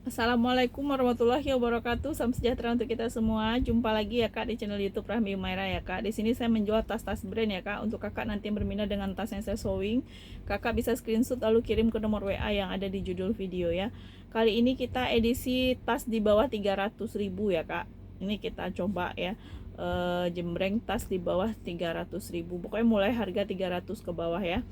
Assalamualaikum warahmatullahi wabarakatuh. Salam sejahtera untuk kita semua. Jumpa lagi ya Kak di channel YouTube Rahmi Umaira ya Kak. Di sini saya menjual tas-tas brand ya Kak. Untuk Kakak nanti yang berminat dengan tas yang saya showing, Kakak bisa screenshot lalu kirim ke nomor WA yang ada di judul video ya. Kali ini kita edisi tas di bawah 300.000 ya Kak. Ini kita coba ya. Jembreng tas di bawah 300.000. Pokoknya mulai harga 300 ke bawah ya.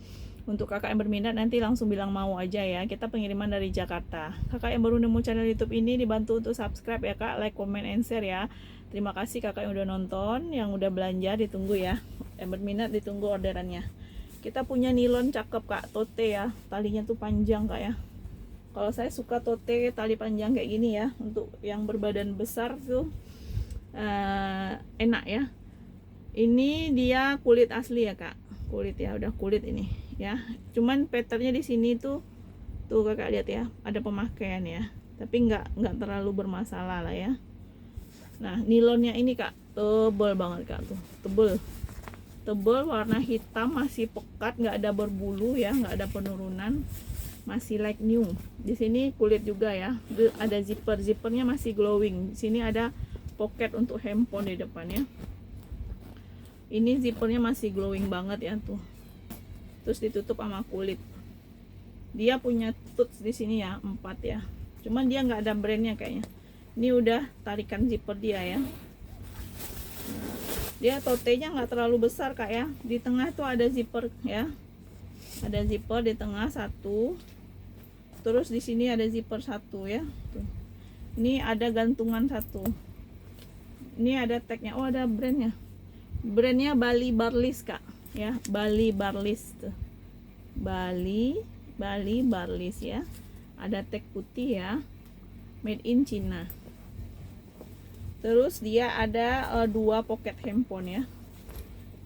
Untuk kakak yang berminat nanti langsung bilang mau aja ya. Kita pengiriman dari Jakarta. Kakak yang baru nemu channel YouTube ini dibantu untuk subscribe ya kak, like, comment, and share ya. Terima kasih kakak yang udah nonton, yang udah belanja ditunggu ya. Yang berminat ditunggu orderannya. Kita punya nilon cakep kak, tote ya. Talinya tuh panjang kak ya. Kalau saya suka tote tali panjang kayak gini ya. Untuk yang berbadan besar tuh enak ya. Ini dia kulit asli ya kak, kulit ya, udah kulit ini ya. Cuman patternnya di sini tuh kakak lihat ya, ada pemakaian ya, tapi nggak terlalu bermasalah lah ya. Nah nilonnya ini kak tebel banget kak, tuh tebel warna hitam, masih pekat, nggak ada berbulu ya, nggak ada penurunan, masih like new. Di sini kulit juga ya, ada zippernya masih glowing. Di sini ada pocket untuk handphone di depannya. Ini zippernya masih glowing banget ya tuh. Terus ditutup sama kulit. Dia punya tuts di sini ya, 4 ya. Cuman dia nggak ada brandnya kayaknya. Ini udah tarikan zipper dia ya. Dia totenya nggak terlalu besar kak ya. Di tengah tuh ada zipper ya. Ada zipper di tengah satu. Terus di sini ada zipper satu ya. Tuh. Ini ada gantungan satu. Ini ada tagnya. Oh ada brandnya. Brandnya Bali Barlis kak ya, Bali Barlis tuh. Bali Barlis ya. Ada tag putih ya, made in China. Terus dia ada 2 pocket handphone ya.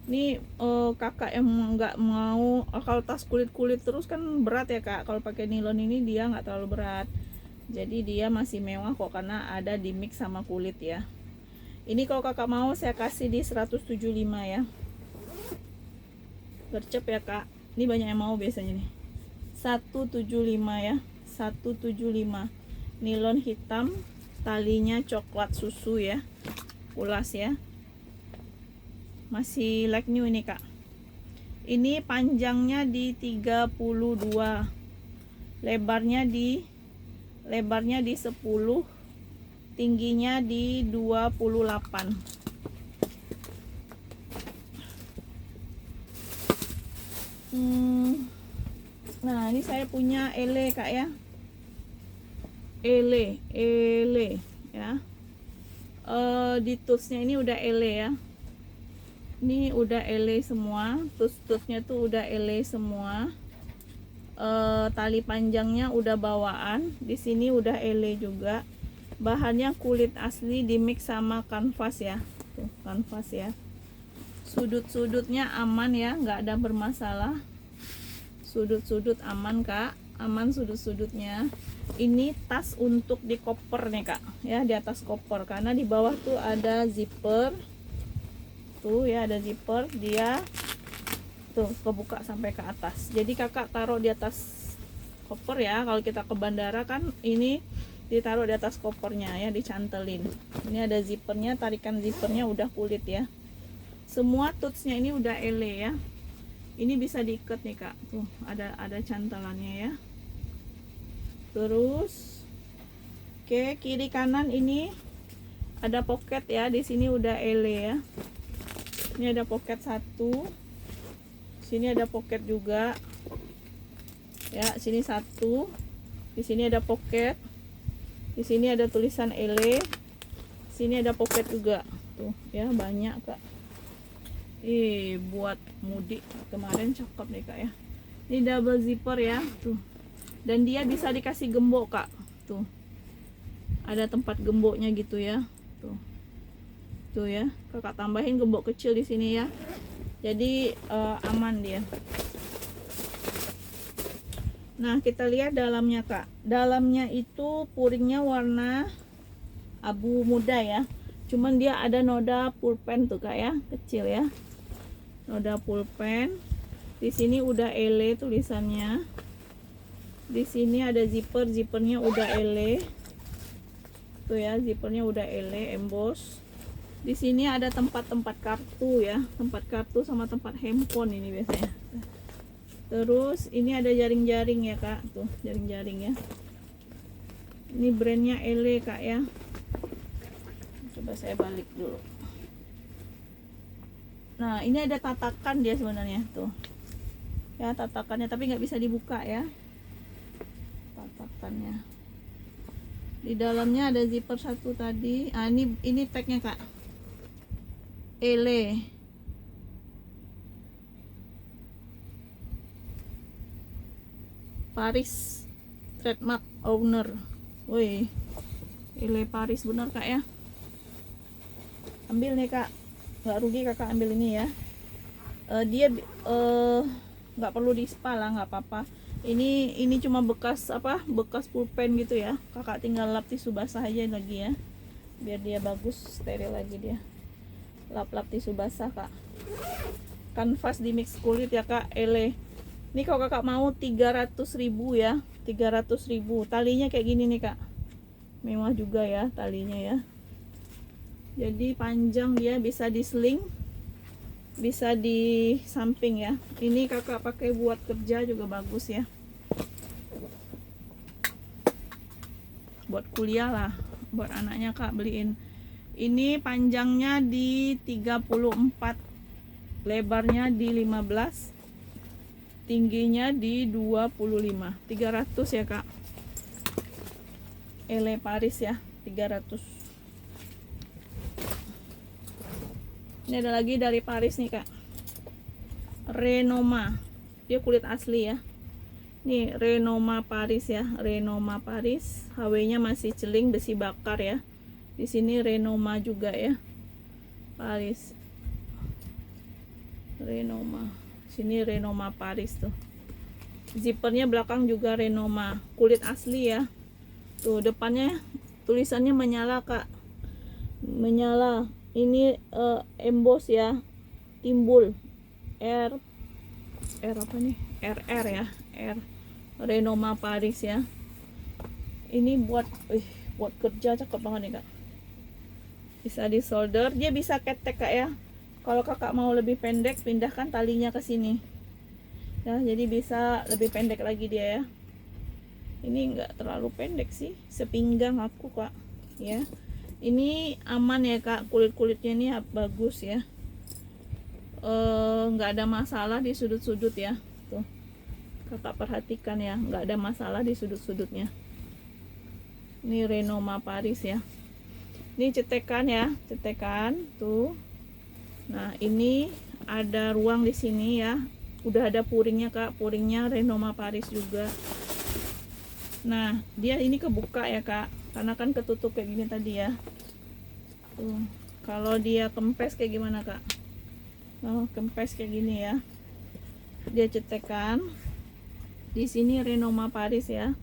Ini kakak yang nggak mau kalau tas kulit terus kan berat ya kak. Kalau pakai nilon ini dia nggak terlalu berat, jadi dia masih mewah kok karena ada di mix sama kulit ya. Ini kalau kakak mau saya kasih di 175 ya. Gercep ya kak. Ini banyak yang mau biasanya nih. 175 ya. 175. Nilon hitam, talinya coklat susu ya. Ulas ya. Masih like new ini kak. Ini panjangnya di 32. Lebarnya di 10. Tingginya di 28. Nah ini saya punya ele kak ya, ele ya. Di tutsnya ini udah ele ya. Ini udah ele semua, tutsnya tuh udah ele semua. Tali panjangnya udah bawaan, di sini udah ele juga. Bahannya kulit asli di mix sama kanvas ya. Tuh, kanvas ya. Sudut-sudutnya aman ya, nggak ada bermasalah. Sudut-sudut aman kak, aman sudut-sudutnya. Ini tas untuk di koper nih kak ya, di atas koper, karena di bawah tuh ada zipper. Tuh ya ada zipper, dia tuh kebuka sampai ke atas. Jadi kakak taruh di atas koper ya. Kalau kita ke bandara kan ini ditaruh di atas kopernya ya, dicantelin. Ini ada zippernya, tarikan zippernya udah kulit ya. Semua tutsnya ini udah ele ya. Ini bisa diikat nih kak, tuh ada cantelannya ya. Terus oke, kiri kanan ini ada pocket ya, di sini udah ele ya. Ini ada pocket satu, sini ada pocket juga ya, sini satu, di sini ada pocket. Di sini ada tulisan ele, sini ada pocket juga tuh ya, banyak kak. Buat mudik kemarin cakep nih kak ya. Ini double zipper ya tuh, dan dia bisa dikasih gembok kak. Tuh ada tempat gemboknya gitu ya. Tuh ya, kakak tambahin gembok kecil di sini ya, jadi aman dia. Nah kita lihat dalamnya kak. Dalamnya itu puringnya warna abu muda ya. Cuman dia ada noda pulpen tuh kak ya, kecil ya. Noda pulpen. Di sini udah ele tulisannya. Di sini ada zippernya udah ele. Tuh ya, zippernya udah ele emboss. Di sini ada tempat-tempat kartu ya, tempat kartu sama tempat handphone ini biasanya. Terus ini ada jaring-jaring ya kak, tuh jaring-jaring ya. Ini brandnya ele kak ya. Coba saya balik dulu. Nah ini ada tatakan dia sebenarnya tuh. Ya tatakannya, tapi nggak bisa dibuka ya. Tatakannya. Di dalamnya ada zipper satu tadi. Ah ini tagnya kak. Ele. Paris trademark owner. Woi. Ele Paris benar kak ya. Ambil nih kak. Nggak rugi kakak ambil ini ya. Dia nggak perlu di spa lah, nggak apa-apa. Ini cuma bekas apa, bekas pulpen gitu ya, kakak tinggal lap tisu basah aja lagi ya, biar dia bagus steril lagi dia. Lap tisu basah kak. Kanvas di mix kulit ya kak, ele. Ini kalau kakak mau 300.000 ya, 300.000. Talinya kayak gini nih kak, mewah juga ya talinya ya. Jadi panjang, dia bisa di sling, bisa di samping ya. Ini kakak pakai buat kerja juga bagus ya, buat kuliah lah, buat anaknya kak beliin. Ini panjangnya di 34, lebarnya di 15, tingginya di 25. 300 ya kak, ele Paris ya, 300. Ini ada lagi dari Paris nih kak, Renoma, dia kulit asli ya. Nih Renoma Paris ya, Renoma Paris, HW-nya masih celing besi bakar ya. Di sini Renoma juga ya, Paris. Renoma, sini Renoma Paris tuh. Zippernya belakang juga Renoma, kulit asli ya. Tuh depannya tulisannya menyala kak, menyala. Ini emboss ya, timbul R apa nih, RR ya, R Renoma Paris ya. Ini buat kerja cakep banget nih kak, bisa di solder, dia bisa ketek kak ya. Kalau kakak mau lebih pendek, pindahkan talinya ke sini ya, jadi bisa lebih pendek lagi dia ya. Ini enggak terlalu pendek sih, sepinggang aku kak ya. Ini aman ya kak, kulit-kulitnya ini bagus ya, nggak ada masalah di sudut-sudut ya. Tuh kakak perhatikan ya, nggak ada masalah di sudut-sudutnya. Ini Renoma Paris ya. Ini cetekan ya, cetekan tuh. Nah ini ada ruang di sini ya, udah ada puringnya kak, puringnya Renoma Paris juga. Nah dia ini kebuka ya kak, karena kan ketutup kayak gini tadi ya. Tuh kalau dia kempes kayak gimana kak? Oh, kempes kayak gini ya. Dia cetekan. Di sini Renoma Paris ya,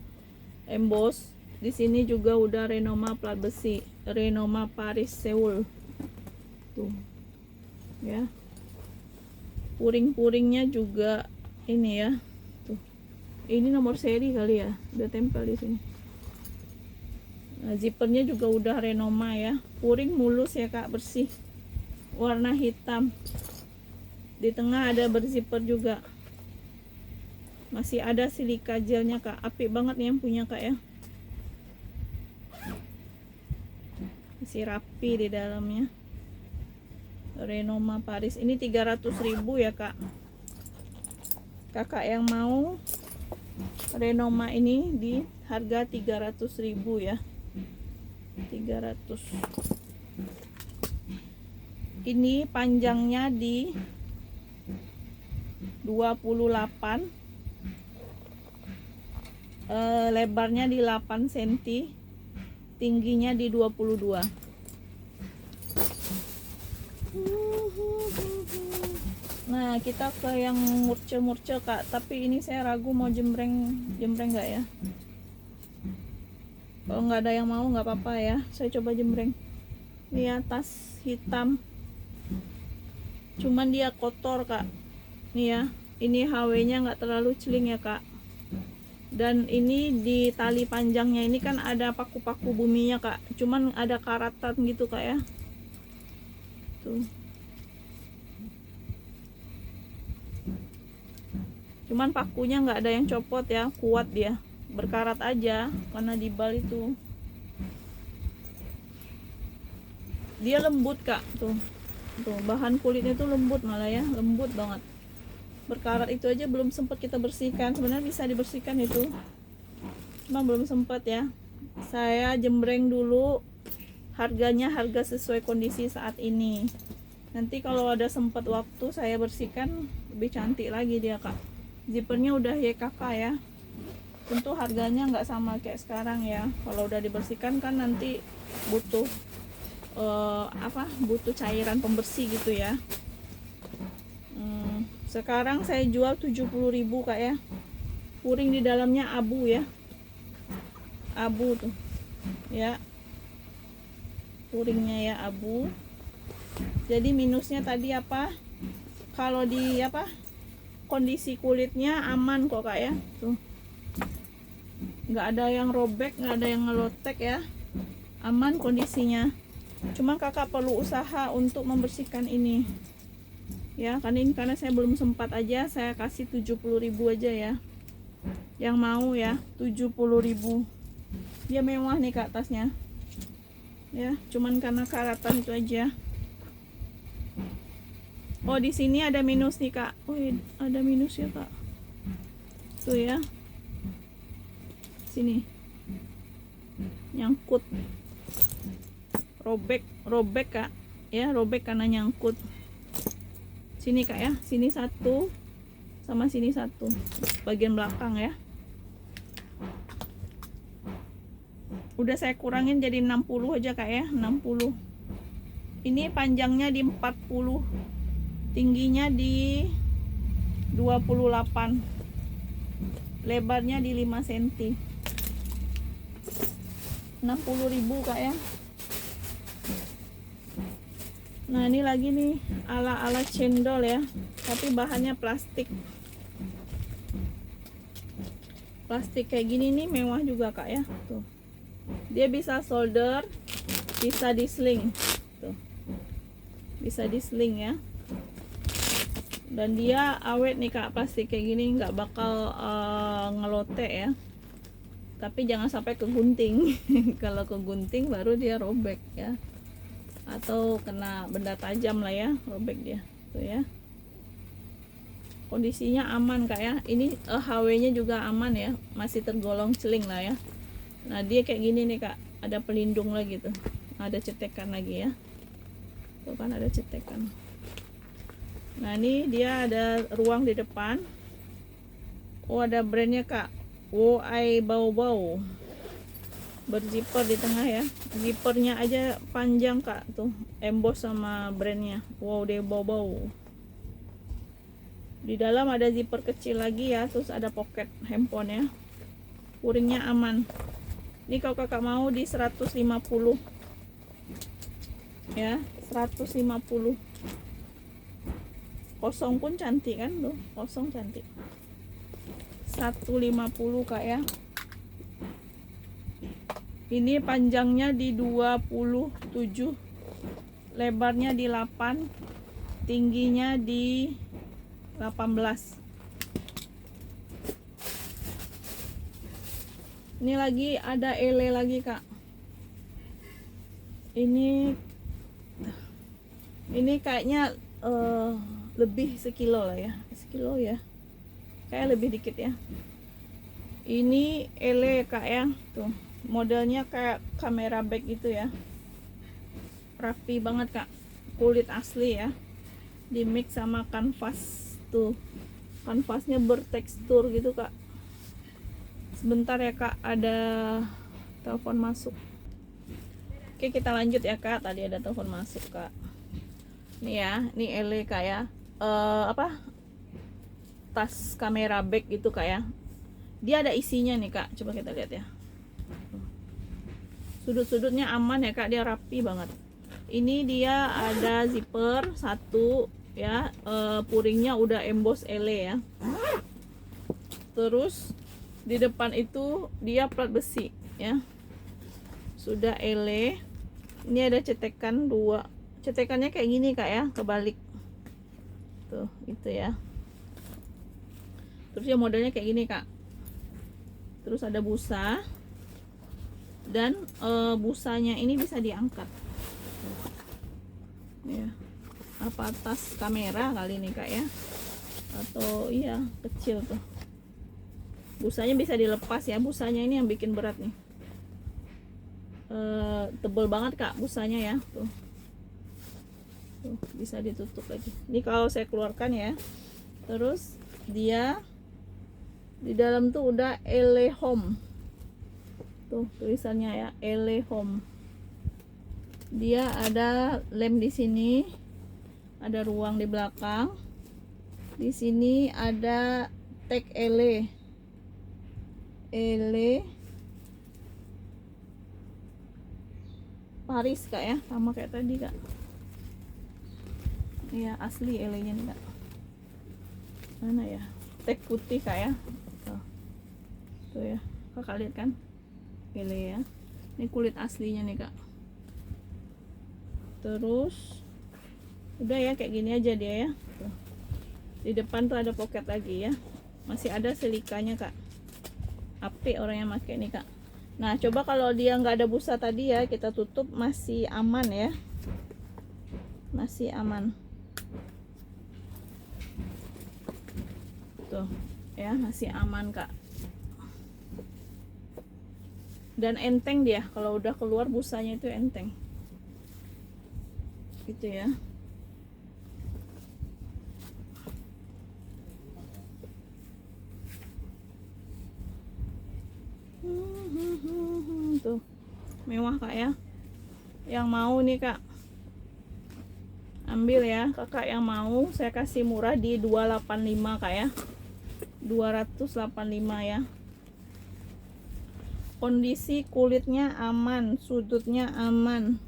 emboss. Di sini juga udah Renoma plat besi, Renoma Paris Seoul. Tuh. Ya. Puring-puringnya juga ini ya. Tuh. Ini nomor seri kali ya, udah tempel di sini. Nah, zippernya juga udah Renoma ya. Puring mulus ya kak, bersih. Warna hitam. Di tengah ada berzipper juga. Masih ada silika gelnya kak, apik banget nih yang punya kak ya. Masih rapi di dalamnya. Renoma Paris ini 300.000 ya kak. Kakak yang mau Renoma ini di harga 300.000 ya. 300. Ini panjangnya di 28, lebarnya di 8 cm, tingginya di 22. Nah kita ke yang murce-murce kak, tapi ini saya ragu mau jembreng nggak ya. Kalau nggak ada yang mau nggak apa-apa ya, saya coba jembreng. Ini tas hitam, cuman dia kotor kak. Nih ya, ini HW nya nggak terlalu celing ya kak. Dan ini di tali panjangnya ini kan ada paku-paku buminya kak, cuman ada karatan gitu kak ya, tuh. Cuman pakunya nggak ada yang copot ya, kuat dia, berkarat aja karena di bal itu. Dia lembut kak, tuh bahan kulitnya tuh lembut, malah ya lembut banget. Berkarat itu aja belum sempat kita bersihkan, sebenarnya bisa dibersihkan itu, cuma belum sempat ya. Saya jembreng dulu, harganya harga sesuai kondisi saat ini. Nanti kalau ada sempat waktu saya bersihkan, lebih cantik lagi dia kak. Zippernya udah YKK ya, tentu harganya nggak sama kayak sekarang ya. Kalau udah dibersihkan kan nanti butuh butuh cairan pembersih gitu ya. Sekarang saya jual 70.000 kak ya. Puring di dalamnya abu ya, abu tuh ya, puringnya ya abu. Jadi minusnya tadi apa, kalau di kondisi kulitnya aman kok kak ya, tuh nggak ada yang robek, nggak ada yang ngelotek ya, aman kondisinya. Cuma kakak perlu usaha untuk membersihkan ini ya, karena saya belum sempat aja, saya kasih 70.000 aja ya, yang mau ya 70.000. Dia mewah nih kak tasnya ya, cuman karena karatan itu aja. Oh di sini ada minus nih kak, oh ada minus ya kak, tuh ya, sini nyangkut, robek kak ya, robek karena nyangkut. Sini kak ya, sini satu sama sini satu, bagian belakang ya. Udah saya kurangin jadi 60 aja kak ya, 60. Ini panjangnya di 40, tingginya di 28, lebarnya di 5 cm. 60.000 kak ya. Nah ini lagi nih ala-ala cendol ya, tapi bahannya plastik. Plastik kayak gini nih mewah juga kak ya, tuh. Dia bisa solder, bisa disling, tuh. Bisa disling ya. Dan dia awet nih kak, plastik kayak gini nggak bakal ngelotek ya. Tapi jangan sampai kegunting. Kalau kegunting baru dia robek ya, atau kena benda tajam lah ya, robek dia tuh ya. Kondisinya aman kak ya. Ini HW nya juga aman ya, masih tergolong celing lah ya. Nah dia kayak gini nih kak, ada pelindung lagi tuh, ada cetekan lagi ya, tuh kan ada cetekan. Nah ini dia ada ruang di depan. Oh ada brandnya kak, WOAI bau-bau, berzipper di tengah ya. Zippernya aja panjang kak, tuh emboss sama brandnya, wow deh bau-bau. Di dalam ada zipper kecil lagi ya, terus ada pocket handphone ya. Puringnya aman. Ini kalau kakak mau di 150 ya, 150. Kosong pun cantik kan tuh, kosong cantik. 150 kak ya. Ini panjangnya di 27, lebarnya di 8, tingginya di 18. Ini lagi ada ele lagi kak. Ini kayaknya lebih sekilo lah ya, sekilo ya, kayak lebih dikit ya. Ini ele kak ya, tuh modelnya kayak kamera bag gitu ya, rapi banget kak, kulit asli ya, di mix sama kanvas. Tuh kanvasnya bertekstur gitu kak. Sebentar ya kak, ada telepon masuk. Oke kita lanjut ya kak, tadi ada telepon masuk kak. Nih ya, ini ele kak ya, tas kamera bag gitu kak ya. Dia ada isinya nih kak, coba kita lihat ya. Sudut-sudutnya aman ya kak, dia rapi banget. Ini dia ada zipper satu ya, puringnya udah emboss ele ya. Terus Di depan itu dia plat besi ya, sudah ele. Ini ada cetekan dua, cetekannya kayak gini kak ya, kebalik tuh itu ya. Terus ya modelnya kayak gini kak. Terus ada busa, dan busanya ini bisa diangkat ya, apa atas kamera kali ini kak ya, atau iya kecil tuh. Busanya bisa dilepas ya, busanya ini yang bikin berat nih. Tebel banget kak busanya ya, tuh bisa ditutup lagi. Ini kalau saya keluarkan ya. Terus dia di dalam tuh udah ele home, tuh tulisannya ya, ele home. Dia ada lem di sini, ada ruang di belakang. Di sini ada tag ele Paris kak ya, sama kayak tadi kak. Iya asli elenya nih kak. Mana ya? Tag putih kak ya. Tuh ya, kakak lihat kan? Ele ya. Ini kulit aslinya nih kak. Terus udah ya kayak gini aja dia ya. Tuh. Di depan tuh ada pocket lagi ya. Masih ada silikanya kak. Apik orang yang pakai nih kak. Nah coba kalau dia nggak ada busa tadi ya, kita tutup masih aman ya, masih aman tuh ya, masih aman kak. Dan enteng dia, kalau udah keluar busanya itu enteng gitu ya. Tuh mewah kak ya. Yang mau nih kak ambil ya, kakak yang mau saya kasih murah di 285 kak ya, 285 ya. Kondisi kulitnya aman, sudutnya aman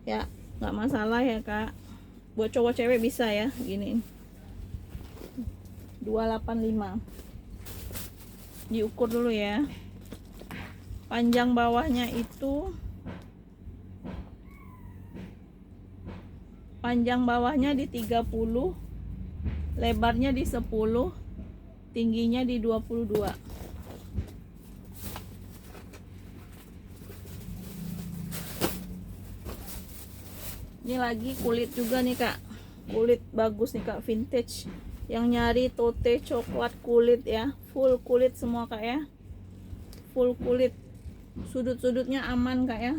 ya, nggak masalah ya kak. Buat cowok cewek bisa ya gini. 285. Diukur dulu ya. Panjang bawahnya itu, panjang bawahnya di 30, lebarnya di 10, tingginya di 22. Ini lagi kulit juga nih kak, kulit bagus nih kak, vintage. Yang nyari tote coklat kulit ya, full kulit semua kak ya, full kulit. Sudut-sudutnya aman kak ya,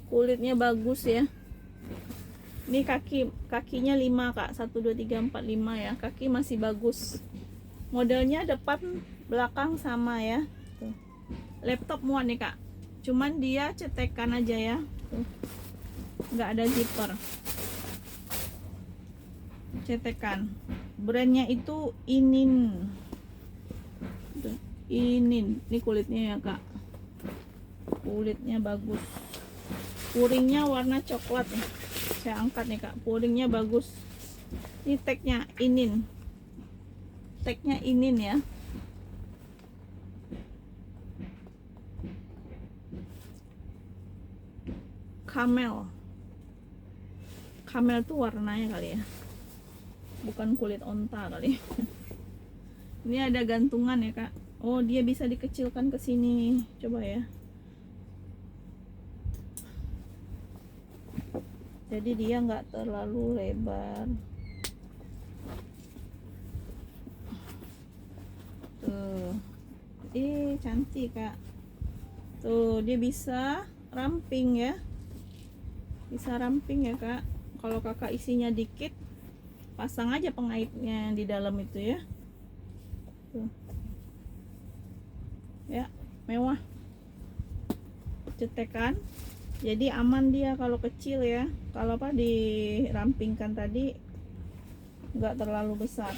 kulitnya bagus ya. Ini kakinya 5 kak, 1 2 3 4 5 ya, kaki masih bagus. Modelnya depan belakang sama ya. Tuh. Laptop muat nih kak, cuman dia cetekan aja ya. Tuh. Nggak ada zipper, cetekan. Brandnya itu Inin. Tuh. Inin, ini kulitnya ya kak, kulitnya bagus. Puringnya warna coklat nih. Saya angkat nih kak, puringnya bagus. Ini tagnya Inin, tagnya Inin ya. Camel, camel tuh warnanya kali ya, bukan kulit onta kali. Ini ada gantungan ya kak. Oh dia bisa dikecilkan ke sini, coba ya. Jadi dia nggak terlalu lebar. Tuh, cantik kak. Tuh dia bisa ramping ya, bisa ramping ya kak. Kalau kakak isinya dikit, pasang aja pengaitnya di dalam itu ya. Tuh. Ya mewah, cetekan. Jadi aman dia kalau kecil ya. Kalau apa dirampingkan tadi nggak terlalu besar.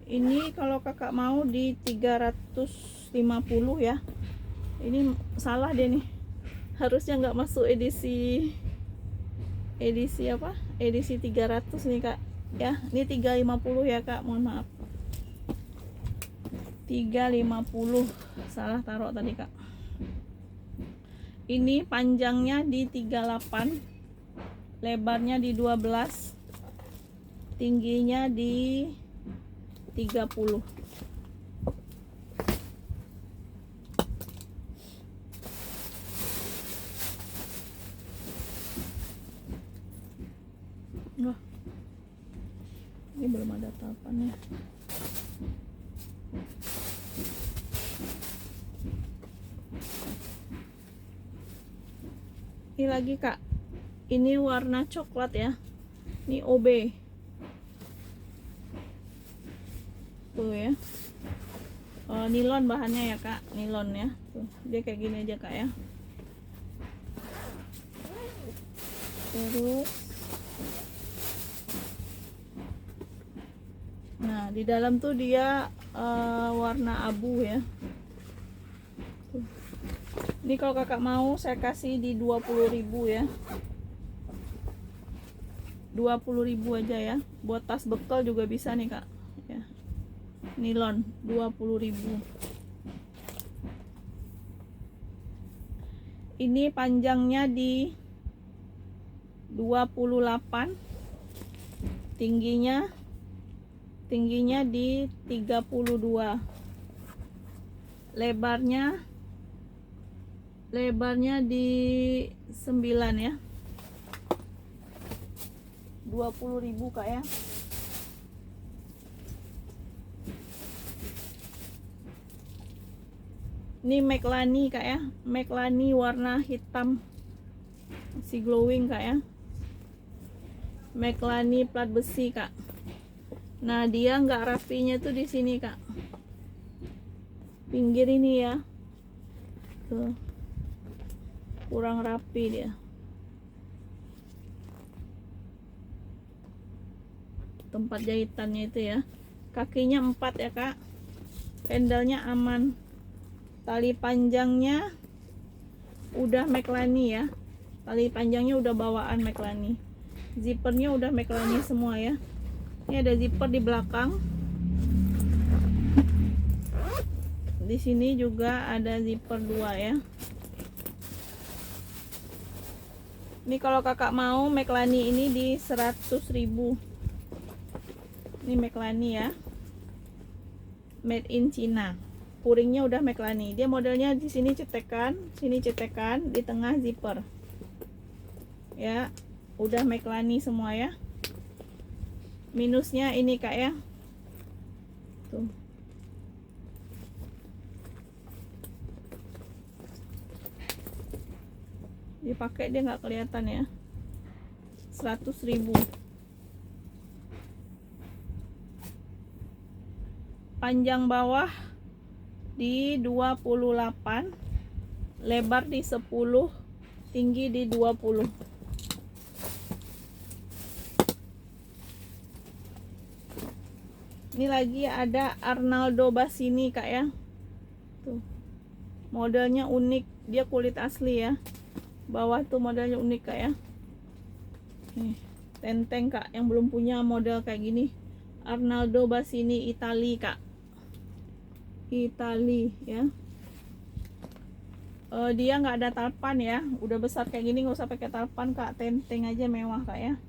Ini kalau kakak mau di 350 ya. Ini salah deh nih, harusnya nggak masuk edisi apa, edisi 300 nih kak. ya. Ini 350 ya Kak, mohon maaf. 350, salah taruh tadi Kak. Ini panjangnya di 38, lebarnya di 12, tingginya di 30. Wah, ini belum ada tapannya. Ini lagi Kak, ini warna coklat ya, ini OB tuh ya. Nilon bahannya ya Kak, nilon ya tuh, dia kayak gini aja Kak ya. Terus nah di dalam tuh dia warna abu ya. Ini kalau kakak mau saya kasih di 20.000 ya. 20.000 aja ya. Buat tas bekal juga bisa nih Kak. Ya. Nilon 20.000. Ini panjangnya di 28. Tingginya di 32. Lebarnya di 9 ya. 20.000 Kak ya. Ini Meklani Kak ya. Meklani warna hitam, masih glowing Kak ya. Meklani plat besi Kak. Nah dia nggak rapinya tuh di sini Kak. Pinggir ini ya. Tuh. Kurang rapi dia. Tempat jahitannya itu ya. Kakinya 4 ya Kak. Pendelnya aman. Tali panjangnya udah Meklani ya. Tali panjangnya udah bawaan Meklani. Zippernya udah Meklani semua ya. Ini ada zipper di belakang. Di sini juga ada zipper 2 ya. Ini kalau kakak mau Meklani ini di 100.000. Ini Meklani ya. Made in China. Puringnya udah Meklani. Dia modelnya di sini cetekan, sini cetekan, di tengah zipper. Ya, udah Meklani semua ya. Minusnya ini Kak ya. Tuh. Dipakai dia nggak kelihatan ya. 100.000. Panjang bawah di 28, lebar di 10, tinggi di 20. Ini lagi ada Arnaldo Bassini Kak ya. Tuh. Modelnya unik, dia kulit asli ya. Bawah tuh modelnya unik Kak ya. Nih, tenteng Kak, yang belum punya model kayak gini. Arnaldo Bassini Itali Kak. Itali ya. Dia nggak ada talpan ya. Udah besar kayak gini nggak usah pakai talpan Kak. Tenteng aja mewah Kak ya.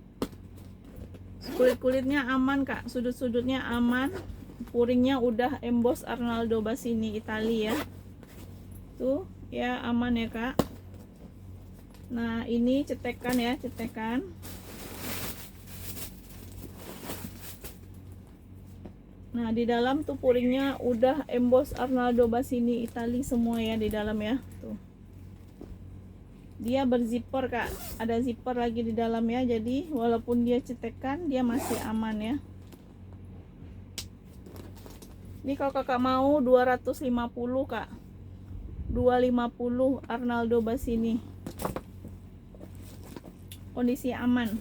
Kulit-kulitnya aman Kak, sudut-sudutnya aman. Puringnya udah emboss Arnaldo Bassini Itali ya. Tuh ya, aman ya Kak. Nah ini cetekan ya, cetekan. Nah di dalam tuh puringnya udah emboss Arnaldo Bassini Itali semua ya di dalam ya. Tuh. Dia berzipper Kak, ada zipper lagi di dalam ya. Jadi walaupun dia cetekan, dia masih aman ya. Ini kalau kakak mau 250 Kak. 250 Arnaldo Bassini. Kondisi aman.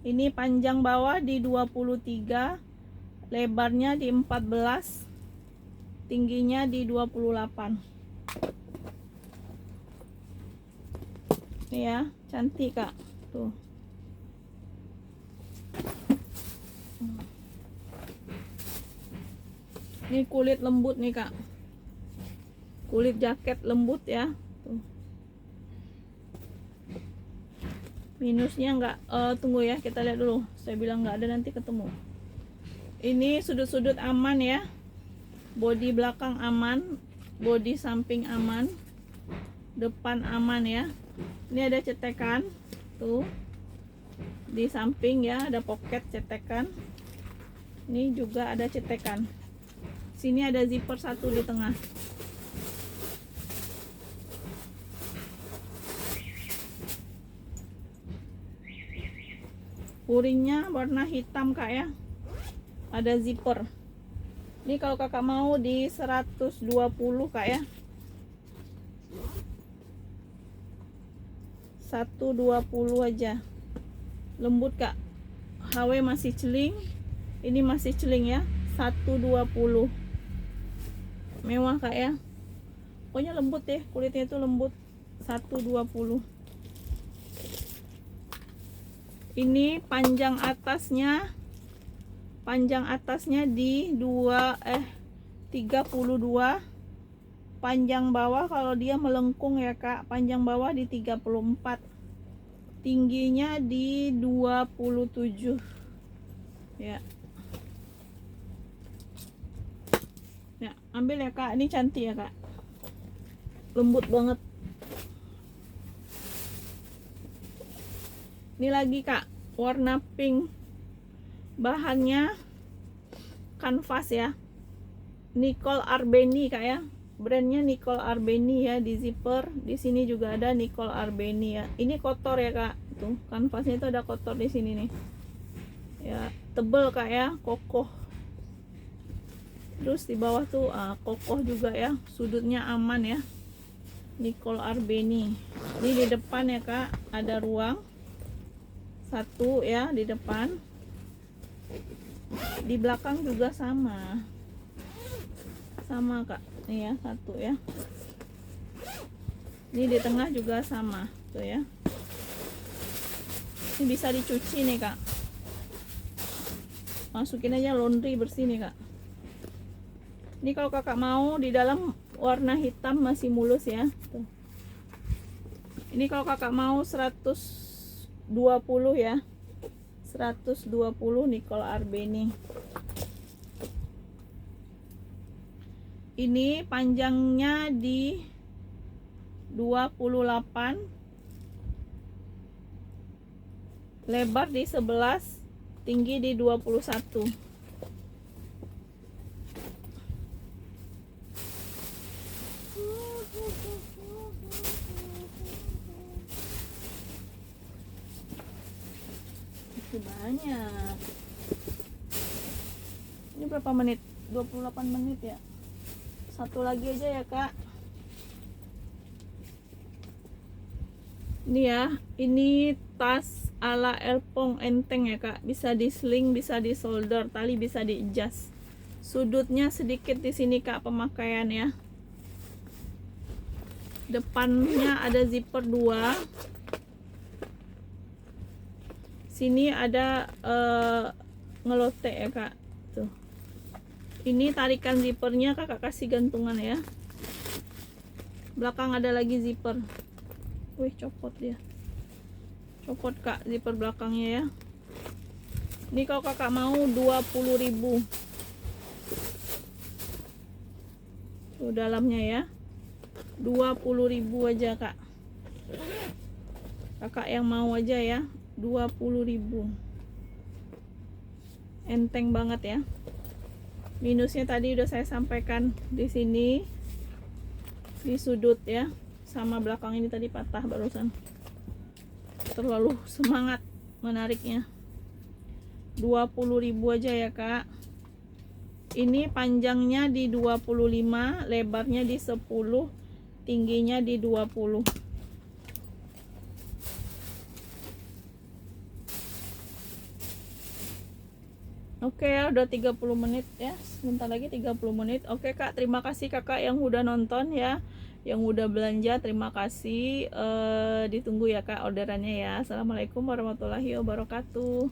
Ini panjang bawah di 23, lebarnya di 14, tingginya di 28. Ini ya, cantik Kak. Tuh. Ini kulit lembut nih kak, kulit jaket lembut ya. Tuh. Minusnya nggak, tunggu ya, kita lihat dulu. Saya bilang nggak ada, nanti ketemu. Ini sudut-sudut aman ya, bodi belakang aman, bodi samping aman, depan aman ya. Ini ada cetekan tuh di samping ya, ada pocket cetekan. Ini juga ada cetekan. Sini ada zipper satu di tengah. Puringnya warna hitam kak ya, ada zipper. Ini kalau kakak mau di 120 kak ya, 120 aja, lembut kak. HW masih celing, ini masih celing ya, 120, mewah kak ya. Pokoknya lembut deh, kulitnya itu lembut. 120. Ini panjang atasnya di 32. Panjang bawah kalau dia melengkung ya kak, panjang bawah di 34, tingginya di 27 ya. Ya, ambil ya kak, ini cantik ya kak, lembut banget. Ini lagi kak, warna pink, bahannya kanvas ya, Nicole Arbeni kak ya, brandnya Nicole Arbeni ya. Di zipper di sini juga ada Nicole Arbeni ya. Ini kotor ya kak, tuh kanvasnya itu ada kotor di sini nih ya, tebel kak ya, kokoh. Terus di bawah tuh kokoh juga ya, sudutnya aman ya, Nicole Arbeni. Ini di depan ya kak, ada ruang satu ya di depan, di belakang juga sama kak, nih ya, satu ya. Ini di tengah juga sama tuh ya. Ini bisa dicuci nih kak, masukin aja laundry, bersih nih kak. Ini kalau kakak mau di dalam warna hitam masih mulus ya tuh. Ini kalau kakak mau 120 ya, 120 Nicole Arbeni. Ini panjangnya di 28, lebar di 11, tinggi di 21. Banyak. Ini berapa menit? 28 menit ya. Satu lagi aja ya kak. Ini ya, ini tas ala Elpong enteng ya kak, bisa di sling, bisa di solder, tali bisa di adjust. Sudutnya sedikit di sini kak pemakaian ya. Depannya ada zipper 2. Sini ada ngelotek ya kak tuh. Ini tarikan zippernya kakak kasih gantungan ya. Belakang ada lagi zipper. Wih, copot dia, copot kak zipper belakangnya ya. Ini kalau kakak mau 20.000 tuh dalamnya ya, 20.000 aja kak. Kakak yang mau aja ya, 20.000. Enteng banget ya. Minusnya tadi udah saya sampaikan di sini, di sudut ya, sama belakang ini tadi patah barusan. Terlalu semangat menariknya. 20.000 aja ya kak. Ini panjangnya di 25, lebarnya di 10, tingginya di 20. Oke ya, udah 30 menit ya, sebentar lagi 30 menit. Oke kak, terima kasih kakak yang udah nonton ya, yang udah belanja, terima kasih. Ditunggu ya kak orderannya ya. Assalamualaikum warahmatullahi wabarakatuh.